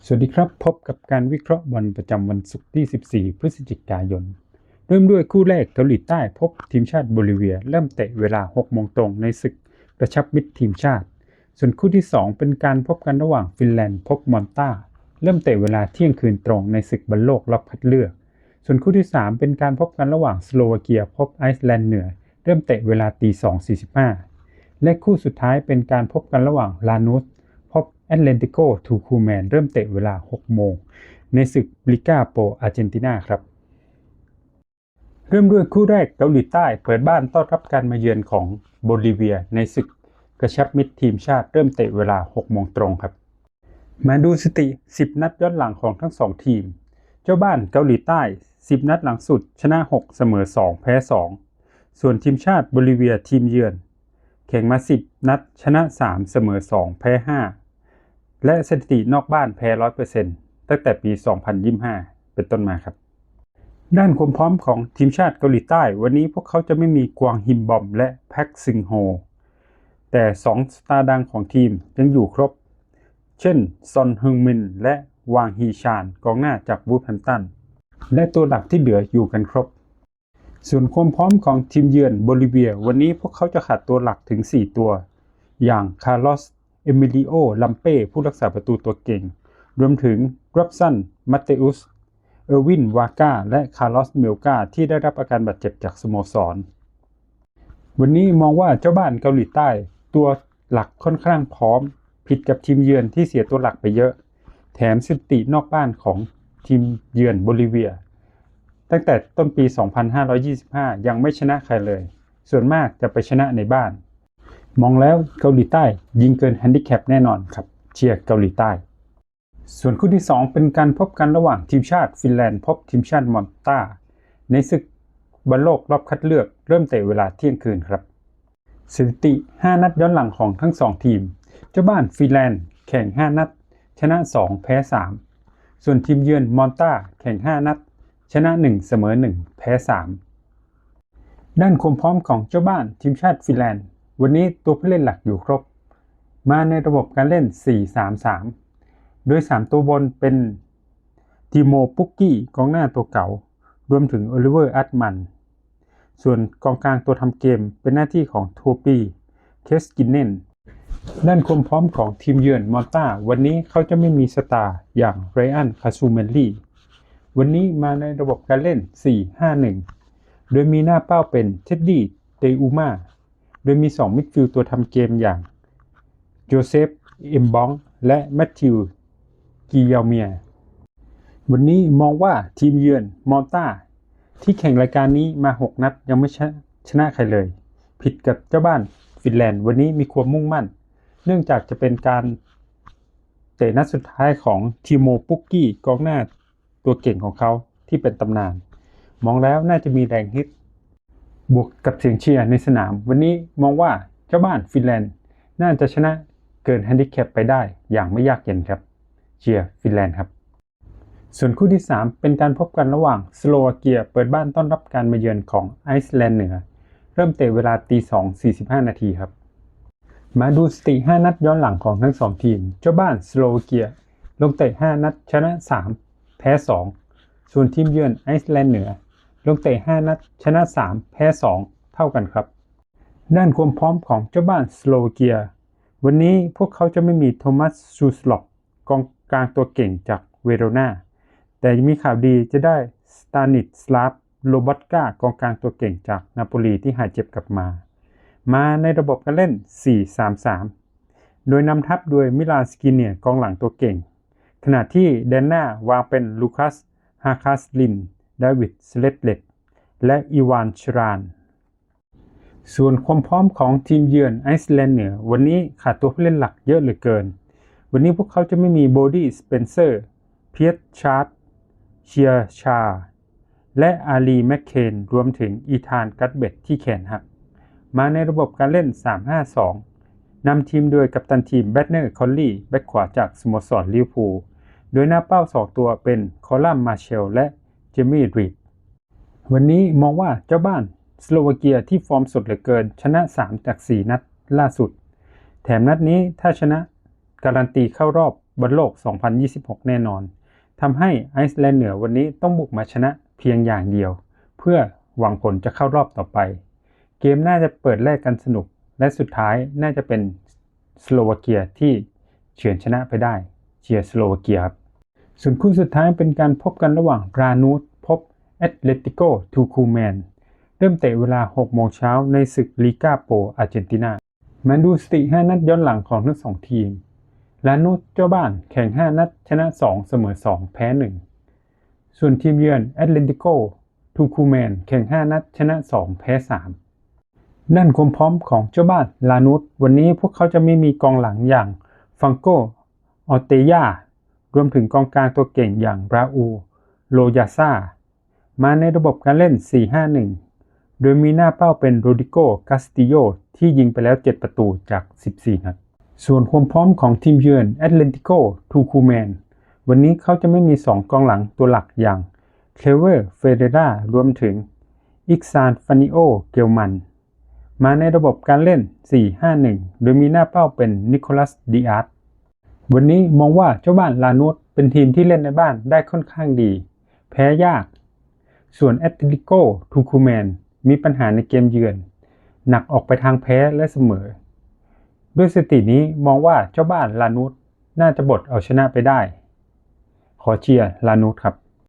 สวัสดีครับพบกับการวิเคราะห์บอลประจำวันศุกร์ที่ 14 พฤศจิกายน เริ่มด้วยคู่แรกเกาหลีใต้พบทีมชาติโบลิเวียเริ่มเตะเวลา 6 โมงตรงในศึกกระชับมิตรทีมชาติ ส่วนคู่ที่ 2 เป็นการพบกันระหว่างฟินแลนด์พบมอนตาเริ่มเตะเวลาเที่ยงคืนตรงในศึกบอลโลกรอบคัดเลือก ส่วนคู่ที่ 3 เป็นการพบกันระหว่างสโลวาเกียพบไอซ์แลนด์เหนือเริ่มเตะเวลา 2:45 และคู่สุดท้ายเป็นการพบกันระหว่างลานูสพบแอตเลติโกทูคูแมนเริ่มเตะเวลา 6 โมงในศึกลิก้าโปอาร์เจนตินาครับเริ่มด้วยคู่แรกเกาหลีใต้เปิดบ้านต้อนรับการมาเยือนของโบลิเวียในศึกกระชับมิตรทีมชาติเริ่มเตะเวลา 6 โมงตรงครับมาดูสถิติ 10 นัดย้อนหลังของทั้ง2ทีมเจ้าบ้านเกาหลีใต้ 10 นัดหลังสุดชนะ 6 เสมอ 2 แพ้ 2 ส่วนทีมชาติโบลิเวียทีมเยือนแข่งมา 10 นัดชนะ 3 เสมอ 2 แพ้ 5 และสถิตินอกบ้านแพ้ 100% ตั้งแต่ปี 2025 เป็นต้นมาครับด้านความพร้อมของทีมชาติเกาหลีใต้วันนี้พวกเขาจะไม่มีกวางฮิมบอมและแพ็กซึงโฮแต่2 สตาร์ดังของทีมยังอยู่ครบเช่นซอนฮึงมินและวางฮีชานกองหน้าจากวูแฮมป์ตันและตัวหลักที่เหลืออยู่กันครบส่วนความพร้อมของทีมเยือนโบลิเวียวันนี้พวกเขาจะขาดตัวหลักถึง 4 ตัวอย่างคาร์ลอสเอมิลิโอลัมเป้ผู้รักษาประตูตัวเก่งรวมถึงรับสันมัตเตอุสเออร์วินวาก้าและคาร์ลอสเมลกาที่ได้รับอาการบาดเจ็บจากสโมสรวันนี้มองว่าเจ้าบ้านเกาหลีใต้ตัวหลักค่อนข้างพร้อมผิดกับทีมเยือนที่เสียตัวหลักไปเยอะแถมสถิตินอกบ้านของทีมเยือนโบลิเวียตั้งแต่ต้นปี 2525 ยังไม่ชนะใครเลยส่วนมากจะไปชนะในบ้านมองแล้วเกาหลีใต้ยิงเกินแฮนดิแคปแน่นอนครับเชียร์เกาหลีใต้ส่วนคู่ที่ 2 เป็นการพบกันระหว่างทีมชาติฟินแลนด์พบทีมชาติมอนตาในศึกบอลโลกรอบคัดเลือกเริ่มเตะเวลาเที่ยงคืนครับสถิติ 5 นัดย้อนหลังของทั้ง2ทีมเจ้าบ้านฟินแลนด์แข่ง 5 นัดชนะ 2 แพ้ 3 ส่วนทีมเยือนมอนตาแข่ง 5 นัดชนะ 1 เสมอ 1 แพ้ 3 ด้านความพร้อมของเจ้าบ้านทีมชาติฟินแลนด์วันนี้ตัวผู้เล่นหลักอยู่ครบมาในระบบการเล่น 4-3-3 โดย 3 ตัวบนเป็นทีโมปุกกี้กองหน้าตัวเก่ารวมถึงโอลิเวอร์อัตมันส่วนกองกลางตัวทำเกมเป็นหน้าที่ของโทปีเคสกินเนนด้านความพร้อมของทีมเยือนมอนตาวันนี้เขาจะไม่มีสตาร์อย่างไรอันคาซูเมลลี่วันนี้มาในระบบการเล่น 4-5-1 โดยมีหน้าเป้าเป็นเท็ดดี้เตอูมาโดยมี2มิดฟิลด์ตัวทำเกมอย่างโจเซฟเอมบองและแมทธิวกิยาเมียวันนี้มองว่าทีมเยือนมอนตาที่แข่งรายการนี้มา6 นัดยังไม่ชนะใครเลยผิดกับเจ้าบ้านฟินแลนด์วันนี้มีความมุ่งมั่นเนื่องจากจะเป็นการเตะนัดสุดท้ายของทีโมปุกกี้กองหน้าตัวเก่งของเขาที่เป็นตำนานมองแล้วน่าจะมีแรงฮึดบวกกับเสียงเชียร์ในสนามวันนี้มองว่าเจ้าบ้านฟินแลนด์น่าจะชนะเกินแฮนดิแคปไปได้อย่างไม่ยากเย็นครับเชียร์ฟินแลนด์ครับส่วนคู่ที่ 3 เป็นการพบกันระหว่างสโลวาเกียเปิดบ้านต้อนรับการมาเยือนของไอซ์แลนด์เหนือเริ่มเตะเวลา 2:45 นาทีครับมาดูสถิติ 5 นัดย้อนหลังของทั้ง2ทีมเจ้าบ้านสโลวาเกียลงเตะ 5 นัดชนะ 3 แพ้ 2 ส่วนทีมเยือนไอซ์แลนด์เหนือลงเตะ 5 นัดชนะ 3 แพ้ 2 เท่ากันครับด้านความพร้อมของเจ้าบ้านสโลวาเกียวันนี้พวกเขาจะไม่มีโทมัสชูสล็อกกองกลางตัวเก่งจากเวโรนาแต่มีข่าวดีจะได้สตานิสลาฟโลบอตกากองกลางตัวเก่งจากนาโปลีที่หายเจ็บกลับมาในระบบการเล่น 4-3-3 โดยนำทัพโดยมิลานสกิเนียกองหลังตัวเก่งขณะที่แดนหน้าวางเป็นลูคัสฮาคาสลินดาวิดสเลตเลตและอีวานชรานส่วนความพร้อมของทีมเยือนไอซ์แลนด์เหนือวันนี้ขาดตัวผู้เล่นหลักเยอะเหลือเกินวันนี้พวกเขาจะไม่มีโบดี้สเปนเซอร์เพียร์ชาร์ดเชียร์ชาและอาลีแมคเคนรวมถึงอีธานกัตเบ็ตที่แขนหักมาในระบบการเล่น 3-5-2 นำทีมโดยกัปตันทีมแบทเนอร์คอลลี่แบ็คขวาจากสโมสรลิเวอร์พูลโดยหน้าเป้า2 ตัวเป็นคอลัมมาเชลและเจมี่รีดวันนี้มองว่าเจ้าบ้านสโลวาเกียที่ฟอร์มสดเหลือเกินชนะ 3 จาก 4 นัดล่าสุดแถมนัดนี้ถ้าชนะการันตีเข้ารอบ บอลโลก 2026 แน่นอนทำให้ไอซ์แลนด์เหนือวันนี้ต้องบุกมาชนะเพียงอย่างเดียวเพื่อหวังผลจะเข้ารอบต่อไปเกมน่าจะเปิดแรกกันสนุกและสุดท้ายน่าจะเป็นสโลวาเกียที่เฉือนชนะไปได้เชียร์สโลวาเกียครับส่วนคู่สุดท้ายเป็นการพบกันระหว่างรานูสพบแอตเลติโกทูคูแมนเริ่มเตะเวลา 6 โมงเช้าในศึกลีกาโปอาร์เจนตินามาดูสถิติ 5 นัดย้อนหลังของทั้ง2ทีมรานูสเจ้าบ้านแข่ง 5 นัดชนะ 2 เสมอ 2 แพ้ 1 ส่วนทีมเยือนแอตเลติโกทูคูแมนแข่ง 5 นัดชนะ 2 แพ้ 3 ด้านความพร้อมของเจ้าบ้านลานูสวันนี้พวกเขาจะไม่มีกองหลังอย่างฟังโกออเตย่ารวมถึงกองกลางตัวเก่งอย่างราอูโลยาซ่ามาในระบบการเล่น 4-5-1 โดยมีหน้าเป้าเป็นโรดิโกคาสติโยที่ยิงไปแล้ว 7 ประตูจาก 14 นัดส่วนความพร้อมของทีมเยือนแอตเลติโกทูคูแมนวันนี้เขาจะไม่มี 2 กองหลังตัวหลักอย่างเคลเวอร์เฟเรรารวมถึงอิกซานฟานิโอเกลมันมาในระบบการเล่น 4-5-1 โดยมีหน้าเป้าเป็นนิโคลัสดิอาร์วันนี้มองว่าเจ้าบ้านลานูสเป็นทีมที่เล่นในบ้านได้ค่อนข้างดีแพ้ยากส่วนแอตเลติโกทูคูแมนมีปัญหาในเกมเยือนหนักออกไปทางแพ้และเสมอด้วยสถิตินี้มองว่าเจ้าบ้านลานูสน่าจะบดเอาชนะไปได้ขอเชียร์ลานูสครับ